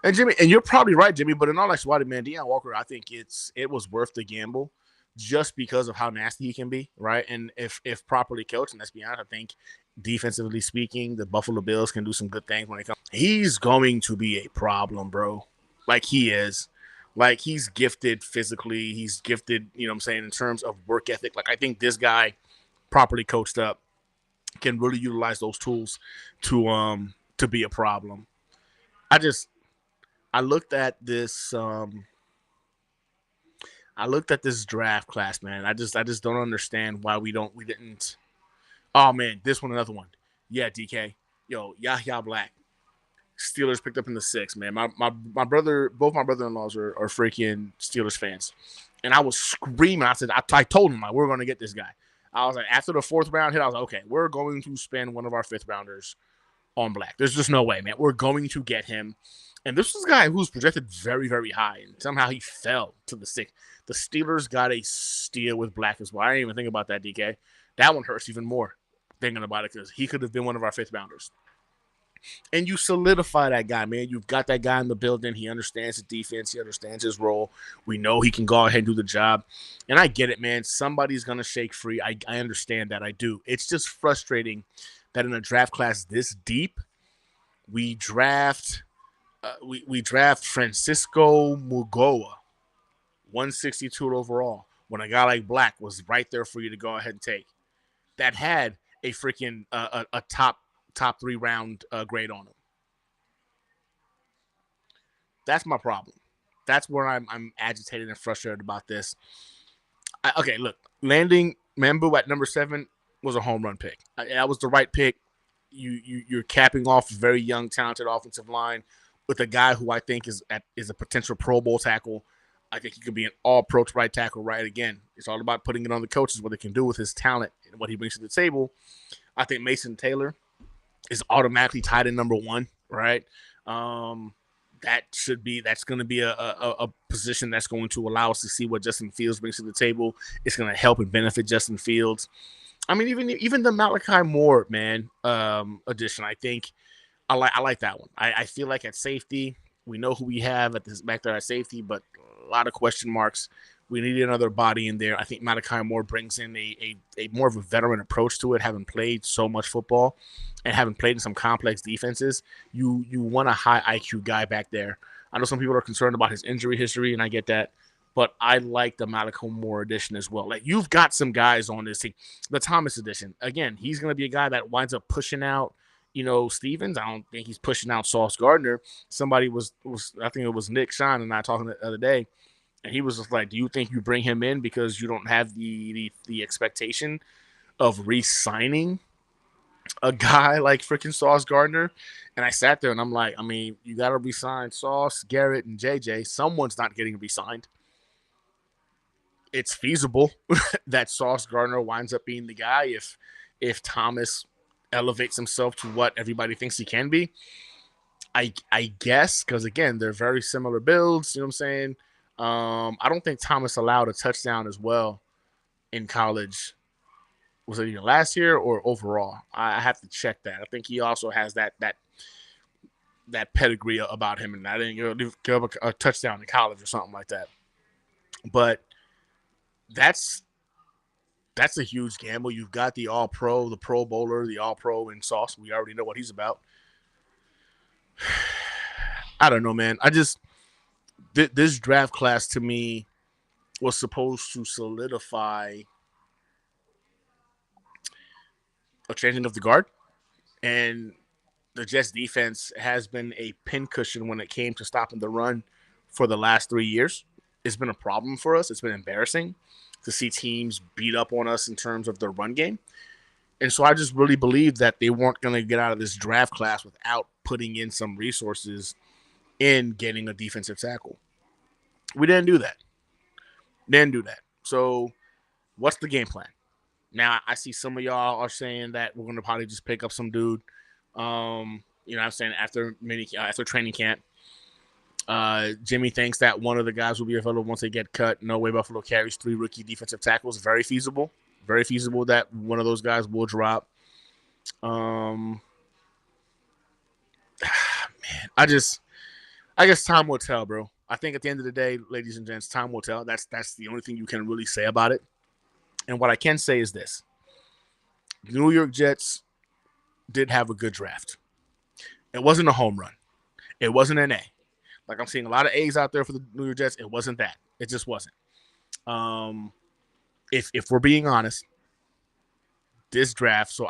And Jimmy, and you're probably right, Jimmy, but in all actuality, man, Deion Walker, I think it was worth the gamble just because of how nasty he can be, right? And if properly coached, and let's be honest, I think defensively speaking, the Buffalo Bills can do some good things when it comes. He's going to be a problem, bro. Like he is. Like he's gifted physically. He's gifted, you know what I'm saying, in terms of work ethic. Like I think this guy, properly coached up, can really utilize those tools to be a problem. I looked at this draft class, man. I just don't understand why we didn't. Oh man, this one, another one. Yeah, DK. Yo, Yahya Black. Steelers picked up in the 6th, man. My brother, both my brother-in-laws are freaking Steelers fans. And I was screaming. I told him, like, we're going to get this guy. I was like, after the 4th round hit, I was like, okay, we're going to spend one of our 5th rounders on Black. There's just no way, man. We're going to get him. And this was a guy who's projected very, very high. And somehow he fell to the 6th. The Steelers got a steal with Black as well. I didn't even think about that, DK. That one hurts even more thinking about it because he could have been one of our 5th rounders. And you solidify that guy, man. You've got that guy in the building. He understands the defense. He understands his role. We know he can go ahead and do the job. And I get it, man. Somebody's going to shake free. I understand that. I do. It's just frustrating that in a draft class this deep, we draft Francisco Mugoa, 162 overall, when a guy like Black was right there for you to go ahead and take. That had a freaking a top 3 round grade on him. That's my problem. That's where I'm agitated and frustrated about this. Okay, look, landing Mambu at number 7 was a home run pick. That was the right pick. You're capping off a very young, talented offensive line with a guy who I think is a potential Pro Bowl tackle. I think he could be an all-pro right tackle, right? Again, it's all about putting it on the coaches, what they can do with his talent and what he brings to the table. I think Mason Taylor is automatically tied in number 1, right? That's going to be a position that's going to allow us to see what Justin Fields brings to the table. It's going to help and benefit Justin Fields. I mean, even the Malachi Moore, man, addition, I think I like that one. I feel like at safety, we know who we have at this back there at safety, but a lot of question marks. We need another body in there. I think Malachi Moore brings in a more of a veteran approach to it, having played so much football and having played in some complex defenses. You want a high IQ guy back there. I know some people are concerned about his injury history, and I get that. But I like the Malachi Moore edition as well. Like, you've got some guys on this team. The Thomas edition, again, he's going to be a guy that winds up pushing out, Stevens. I don't think he's pushing out Sauce Gardner. Somebody was I think it was Nick Shine and I talking the other day, and he was just like, do you think you bring him in because you don't have the expectation of re-signing a guy like freaking Sauce Gardner? And I sat there and I'm like, you got to re-sign Sauce, Garrett, and JJ. Someone's not getting re-signed. It's feasible that Sauce Gardner winds up being the guy if Thomas elevates himself to what everybody thinks he can be. I guess, because again, they're very similar builds, you know what I'm saying? I don't think Thomas allowed a touchdown as well in college Was it either last year or overall? I have to check that. I think he also has that pedigree about him, and I didn't give up a touchdown in college or something like that. But that's that's a huge gamble. You've got the All Pro, the Pro Bowler, the All Pro in Sauce. We already know what he's about. I don't know, man. This draft class to me was supposed to solidify a changing of the guard, and the Jets defense has been a pincushion when it came to stopping the run for the last 3 years. It's been a problem for us. It's been embarrassing to see teams beat up on us in terms of their run game. And so I just really believed that they weren't going to get out of this draft class without putting in some resources in getting a defensive tackle. We didn't do that. Didn't do that. So what's the game plan? Now I see some of y'all are saying that we're going to probably just pick up some dude. You know what I'm saying, after training camp. Jimmy thinks that one of the guys will be available once they get cut. No way Buffalo carries 3 rookie defensive tackles. Very feasible. Very feasible that one of those guys will drop. Man, I guess time will tell, bro. I think at the end of the day, ladies and gents, time will tell. That's the only thing you can really say about it. And what I can say is this. The New York Jets did have a good draft. It wasn't a home run. It wasn't an A. Like I'm seeing a lot of A's out there for the New York Jets. It wasn't that. It just wasn't. If we're being honest, this draft. So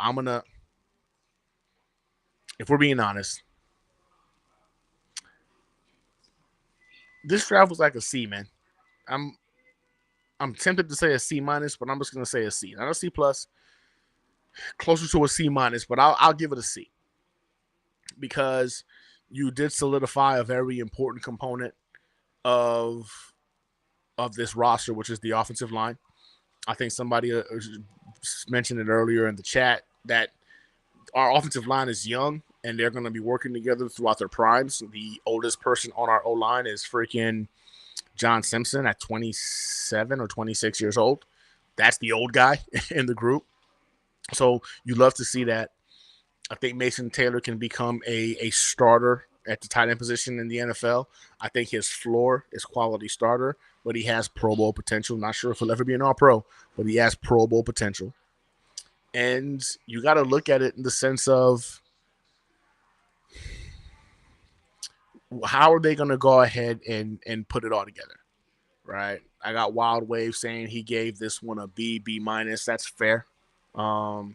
if we're being honest, this draft was like a C, man. I'm tempted to say a C minus, but I'm just gonna say a C, not a C plus, closer to a C minus, but I'll give it a C because you did solidify a very important component of this roster, which is the offensive line. I think somebody mentioned it earlier in the chat that our offensive line is young and they're going to be working together throughout their primes. The oldest person on our O line is freaking John Simpson at 27 or 26 years old. That's the old guy in the group. So you love to see that. I think Mason Taylor can become a starter at the tight end position in the NFL. I think his floor is quality starter, but he has Pro Bowl potential. Not sure if he'll ever be an All-Pro, but he has Pro Bowl potential. And you got to look at it in the sense of how are they going to go ahead and put it all together, right? I got Wild Wave saying he gave this one a B, B minus. That's fair. I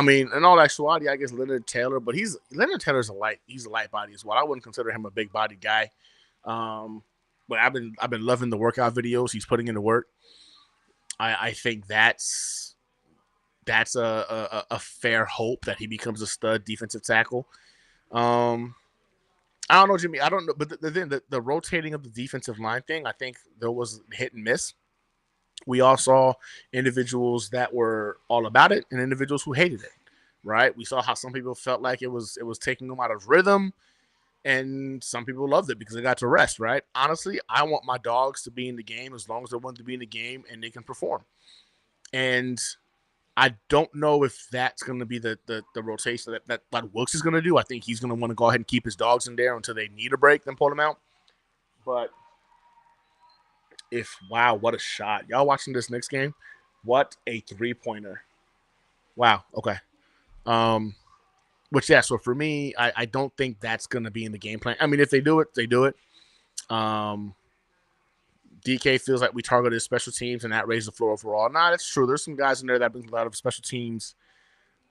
mean, in all actuality, I guess Leonard Taylor, but Leonard Taylor's he's a light body as well. I wouldn't consider him a big body guy. But I've been loving the workout videos he's putting into work. I think that's a fair hope that he becomes a stud defensive tackle. I don't know, Jimmy. I don't know, but the rotating of the defensive line thing, I think there was hit and miss. We all saw individuals that were all about it and individuals who hated it, right? We saw how some people felt like it was taking them out of rhythm, and some people loved it because they got to rest, right? Honestly, I want my dogs to be in the game as long as they want to be in the game and they can perform. And I don't know if that's going to be the rotation that Wilkes is going to do. I think he's going to want to go ahead and keep his dogs in there until they need a break, then pull them out. But wow, what a shot. Y'all watching this next game? What a 3-pointer. Wow, okay. Which, yeah, so for me, I don't think that's going to be in the game plan. I mean, if they do it, they do it. DK feels like we targeted special teams and that raised the floor overall. Nah, that's true. There's some guys in there that bring a lot of special teams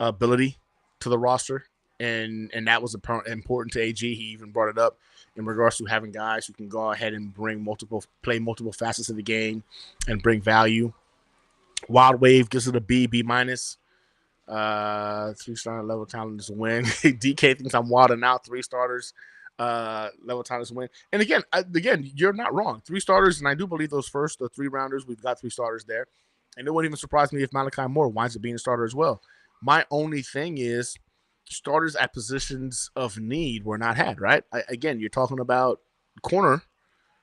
ability to the roster, and that was important to AG. He even brought it up in regards to having guys who can go ahead and play multiple facets of the game and bring value. Wild Wave gives it a B, B minus. 3-star level talent is a win. DK thinks I'm wilding out. 3 starters. Level talent is a win. And again, you're not wrong. 3 starters, and I do believe the 3 rounders, we've got 3 starters there. And it wouldn't even surprise me if Malachi Moore winds up being a starter as well. My only thing is starters at positions of need were not had, right? Again, you're talking about corner.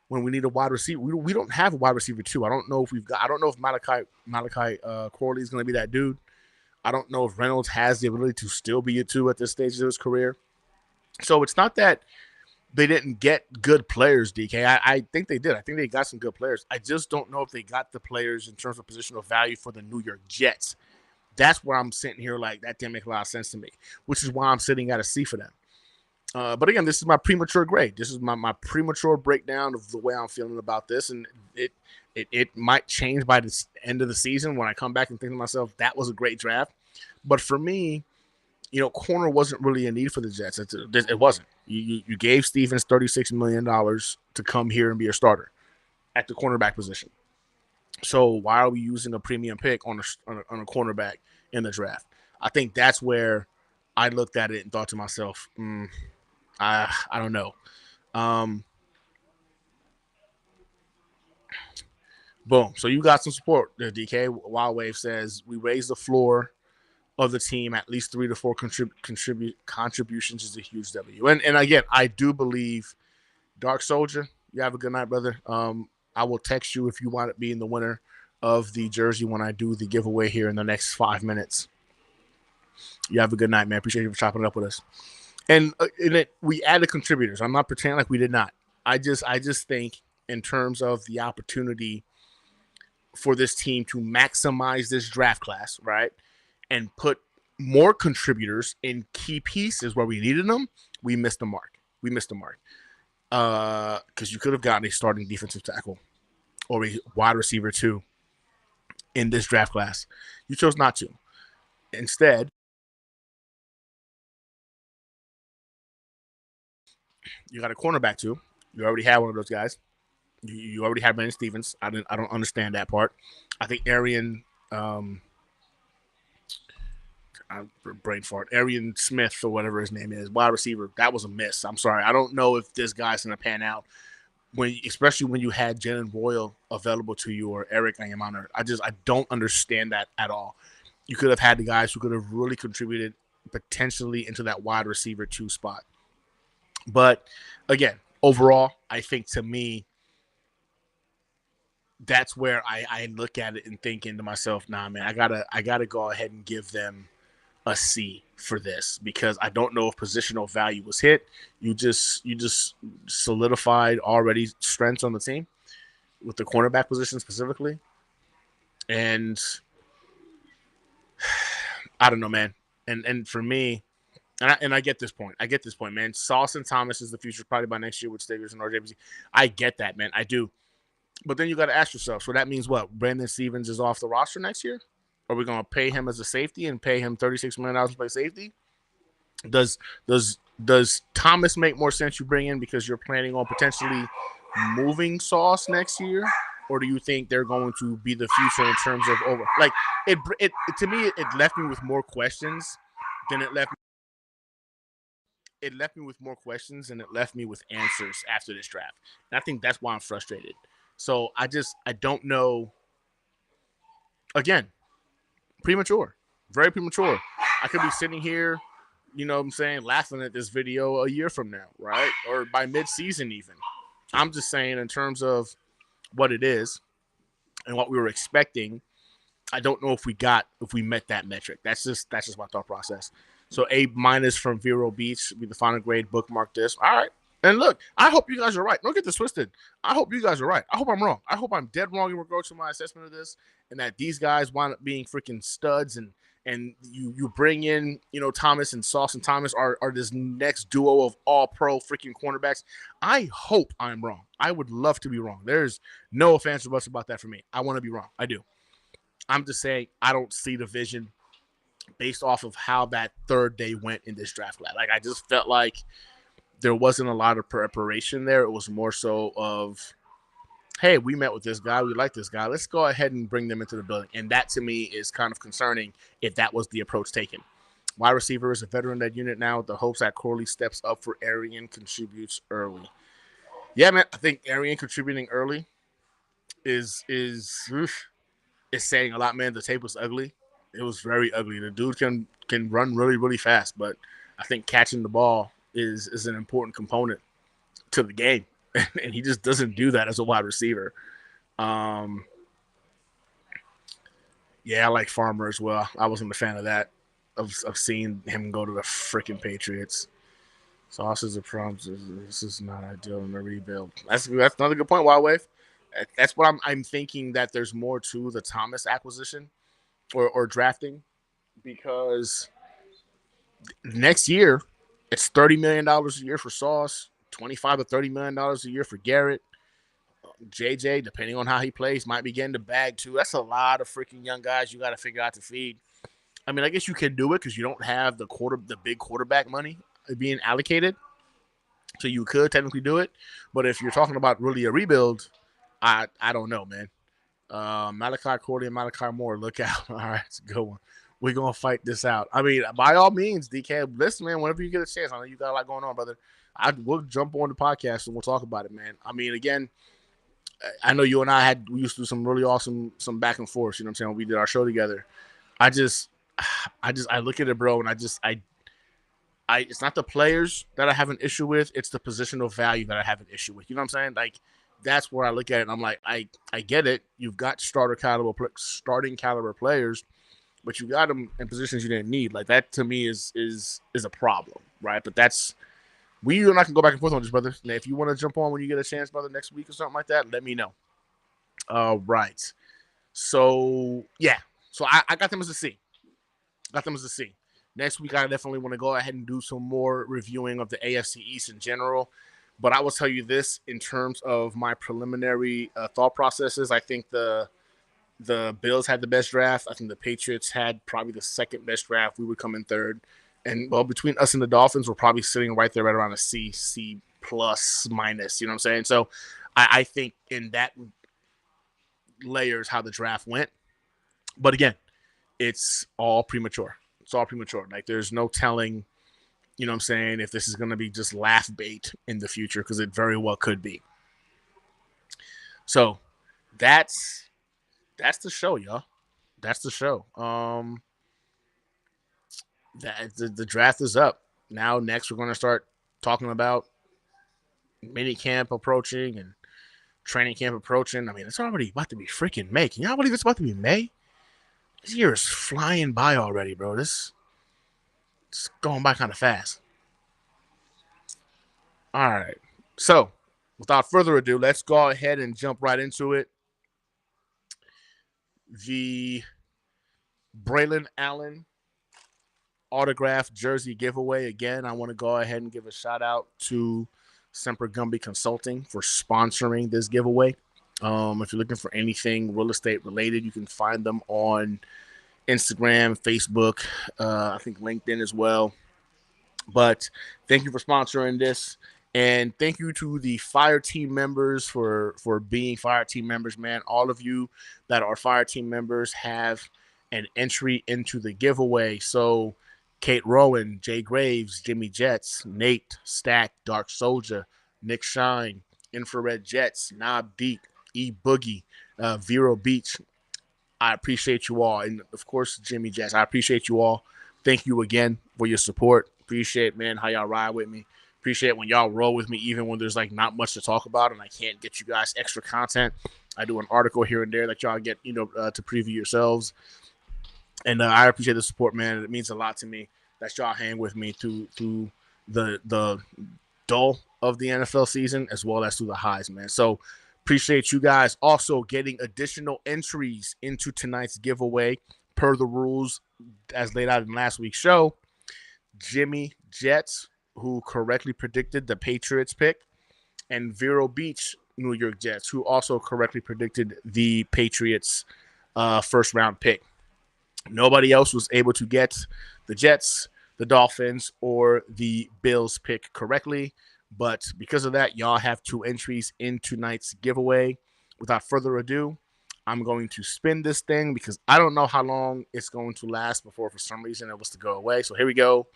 when we need a wide receiver. We don't have a wide receiver too. I don't know if we've got. I don't know if Malachi Corley is going to be that dude. I don't know if Reynolds has the ability to still be a two at this stage of his career. So it's not that they didn't get good players, DK. I think they did. I think they got some good players. I just don't know if they got the players in terms of positional value for the New York Jets. That's where I'm sitting here like that didn't make a lot of sense to me, which is why I'm sitting at a C for them. But again, this is my premature grade. This is my premature breakdown of the way I'm feeling about this, and it might change by the end of the season when I come back and think to myself that was a great draft. But for me, corner wasn't really a need for the Jets. It wasn't. You gave Stevens $36 million to come here and be a starter at the cornerback position. So why are we using a premium pick on a cornerback in the draft? I think that's where I looked at it and thought to myself, I don't know. Boom. So you got some support there, DK. Wild Wave says we raise the floor of the team at least 3 to 4 contributions is a huge W. And again, I do believe Dark Soldier. You have a good night, brother. I will text you if you want to be in the winner of the jersey when I do the giveaway here in the next 5 minutes. You have a good night, man. Appreciate you for chopping it up with us. And we added contributors. I'm not pretending like we did not. I just think in terms of the opportunity for this team to maximize this draft class, right, and put more contributors in key pieces where we needed them, we missed the mark. Because you could have gotten a starting defensive tackle or a wide receiver too in this draft class. You chose not to. Instead, you got a cornerback too. You already had one of those guys. You already had Brandon Stevens. I don't understand that part. I think Arian brain fart. Arian Smith or whatever his name is, wide receiver. That was a miss. I'm sorry. I don't know if this guy's gonna pan out especially when you had Jalen Royal available to you or Eric Ayamana. I don't understand that at all. You could have had the guys who could have really contributed potentially into that wide receiver 2 spot. But again, overall, I think to me, that's where I look at it and thinking to myself, nah, man, I gotta go ahead and give them a C for this because I don't know if positional value was hit. You just solidified already strengths on the team with the cornerback position specifically. And I don't know, man. And for me, and I get this point. Man. Sauce and Thomas is the future probably by next year with Stigers and RJBC. I get that, man. I do. But then you got to ask yourself, so that means what? Brandon Stevens is off the roster next year? Are we going to pay him as a safety and pay him $36 million to play safety? Does Thomas make more sense you bring in because you're planning on potentially moving Sauce next year? Or do you think they're going to be the future in terms of over? Like, it to me, it left me with more questions than it left me with more questions and it left me with answers after this draft. And I think that's why I'm frustrated. So I don't know. Again, premature, very premature. I could be sitting here, you know what I'm saying, laughing at this video a year from now, right? Or by mid-season even. I'm just saying in terms of what it is and what we were expecting, I don't know if we met that metric. That's just my thought process. So A- from Vero Beach be the final grade. Bookmark this. All right. And look, I hope you guys are right. Don't get this twisted. I hope you guys are right. I hope I'm wrong. I hope I'm dead wrong in regards to my assessment of this, and that these guys wind up being freaking studs. And you bring in, Thomas and Sauce and Thomas are this next duo of all pro freaking cornerbacks. I hope I'm wrong. I would love to be wrong. There's no offense or buts about that for me. I want to be wrong. I do. I'm just saying I don't see the vision based off of how that third day went in this draft class. Like I just felt like there wasn't a lot of preparation there. It was more so of, hey, we met with this guy. We like this guy. Let's go ahead and bring them into the building. And that to me is kind of concerning if that was the approach taken. Wide receiver is a veteran-led unit now with the hopes that Corley steps up for Arian contributes early. Yeah, man, I think Arian contributing early is saying a lot, man. The tape was ugly. It was very ugly. The dude can run really, really fast, but I think catching the ball is an important component to the game. and he just doesn't do that as a wide receiver. Um, yeah, I like Farmer as well. I wasn't a fan of that, of seeing him go to the freaking Patriots. Sauces of problems. This is not ideal in the rebuild. That's another good point, Wild Wave. That's what I'm thinking, that there's more to the Thomas acquisition or drafting, because next year it's $30 million a year for Sauce, 25 to $30 million a year for Garrett. JJ, depending on how he plays, might be getting the bag too. That's a lot of freaking young guys you got to figure out to feed. I mean, I guess you can do it because you don't have the big quarterback money being allocated, so you could technically do it. But if you're talking about really a rebuild, I don't know, man. Malachi Cordy and Malachi Moore, look out. All right, it's a good one. We're going to fight this out. I mean, by all means, DK, listen, man, whenever you get a chance, I know you got a lot going on, brother. We'll jump on the podcast and we'll talk about it, man. I mean, again, I know you and we used to do some really awesome, some back and forth, you know what I'm saying, when we did our show together. I just, I look at it, bro, and it's not the players that I have an issue with. It's the positional value that I have an issue with. You know what I'm saying? Like, that's where I look at it. And I'm like, I get it. You've got starting caliber players, but you got them in positions you didn't need. Like, that to me is a problem, right? But you and I can go back and forth on this, brother. Now, if you want to jump on when you get a chance, brother, next week or something like that, let me know. Right. So yeah. So I got them as a C. Got them as a C. Next week, I definitely want to go ahead and do some more reviewing of the AFC East in general. But I will tell you this, in terms of my preliminary thought processes, I think the Bills had the best draft. I think the Patriots had probably the second best draft. We would come in third. And, well, between us and the Dolphins, we're probably sitting right there, right around a C plus minus. You know what I'm saying? So I think in that layers how the draft went. But again, it's all premature. It's all premature. Like, there's no telling, you know what I'm saying, if this is going to be just laugh bait in the future, because it very well could be. So that's the show, y'all. That's the show. The draft is up. Now, next, we're going to start talking about mini camp approaching and training camp approaching. I mean, it's already about to be freaking May. Can y'all believe it's about to be May? This year is flying by already, bro. It's going by kind of fast. All right. So, without further ado, let's go ahead and jump right into it. The Braelon Allen autograph jersey giveaway. Again, I want to go ahead and give a shout out to Semper Gumby Consulting for sponsoring this giveaway. If you're looking for anything real estate related, you can find them on Instagram, Facebook, I think LinkedIn as well. But thank you for sponsoring this. And thank you to the Fire Team members for being Fire Team members, man. All of you that are Fire Team members have an entry into the giveaway. So Kate Rowan, Jay Graves, Jimmy Jets, Nate, Stack, Dark Soldier, Nick Shine, Infrared Jets, Knob Deep, E Boogie, Vero Beach. I appreciate you all. And, of course, Jimmy Jets. I appreciate you all. Thank you again for your support. Appreciate, man, how y'all ride with me. Appreciate when y'all roll with me, even when there's, like, not much to talk about and I can't get you guys extra content. I do an article here and there that y'all get, to preview yourselves. And I appreciate the support, man. It means a lot to me that y'all hang with me through the dull of the NFL season as well as through the highs, man. So appreciate you guys also getting additional entries into tonight's giveaway per the rules as laid out in last week's show. Jimmy Jets, who correctly predicted the Patriots pick, and Vero Beach, New York Jets, who also correctly predicted the Patriots first round pick. Nobody else was able to get the Jets, the Dolphins, or the Bills pick correctly. But because of that, y'all have 2 entries in tonight's giveaway. Without further ado, I'm going to spin this thing because I don't know how long it's going to last before for some reason it was to go away. So here we go.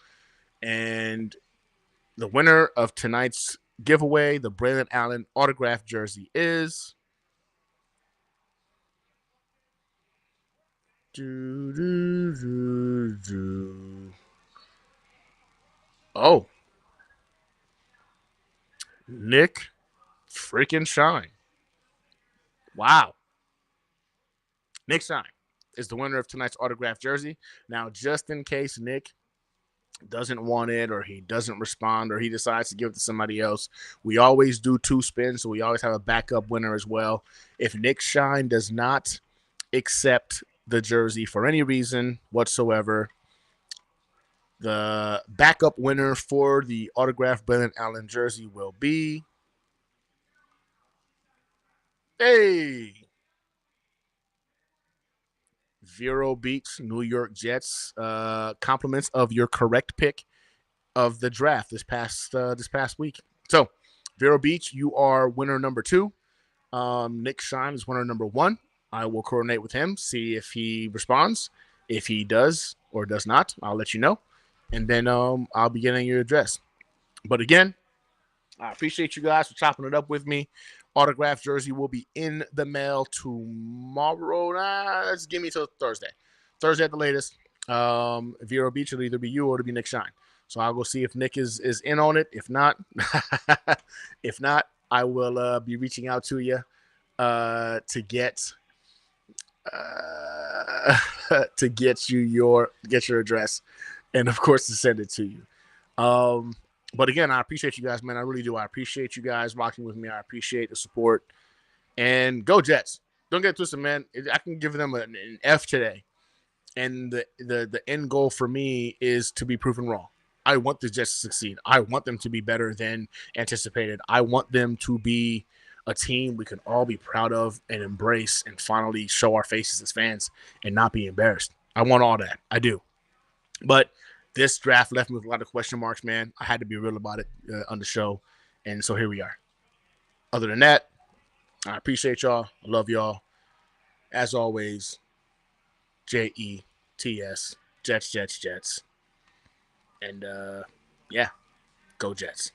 And the winner of tonight's giveaway, the Braelon Allen autograph jersey, is... Oh. Nick freaking shine. Wow. Nick Shine is the winner of tonight's autographed jersey. Now, just in case Nick doesn't want it or he doesn't respond or he decides to give it to somebody else, we always do 2 spins, so we always have a backup winner as well. If Nick Shine does not accept the jersey for any reason whatsoever, the backup winner for the autographed Braelon Allen jersey will be Vero Beach, New York Jets. Compliments of your correct pick of the draft this past week. So, Vero Beach, you are winner number 2. Nick Shine is winner number 1. I will coordinate with him, see if he responds. If he does or does not, I'll let you know. And then I'll be getting your address. But again, I appreciate you guys for chopping it up with me. Autographed jersey will be in the mail tomorrow. Let's give me till Thursday. Thursday at the latest. Vero Beach will either be you or it'll be Nick Shine. So I'll go see if Nick is in on it. If not, I will be reaching out to you to get to get your address, and of course to send it to you. But again, I appreciate you guys, man. I really do. I appreciate you guys rocking with me. I appreciate the support. And go Jets. Don't get twisted, man. I can give them an F today. And the end goal for me is to be proven wrong. I want the Jets to succeed. I want them to be better than anticipated. I want them to be a team we can all be proud of and embrace and finally show our faces as fans and not be embarrassed. I want all that. I do. But this draft left me with a lot of question marks, man. I had to be real about it on the show. And so here we are. Other than that, I appreciate y'all. I love y'all. As always, JETS. Jets, Jets, Jets. And, yeah, go Jets.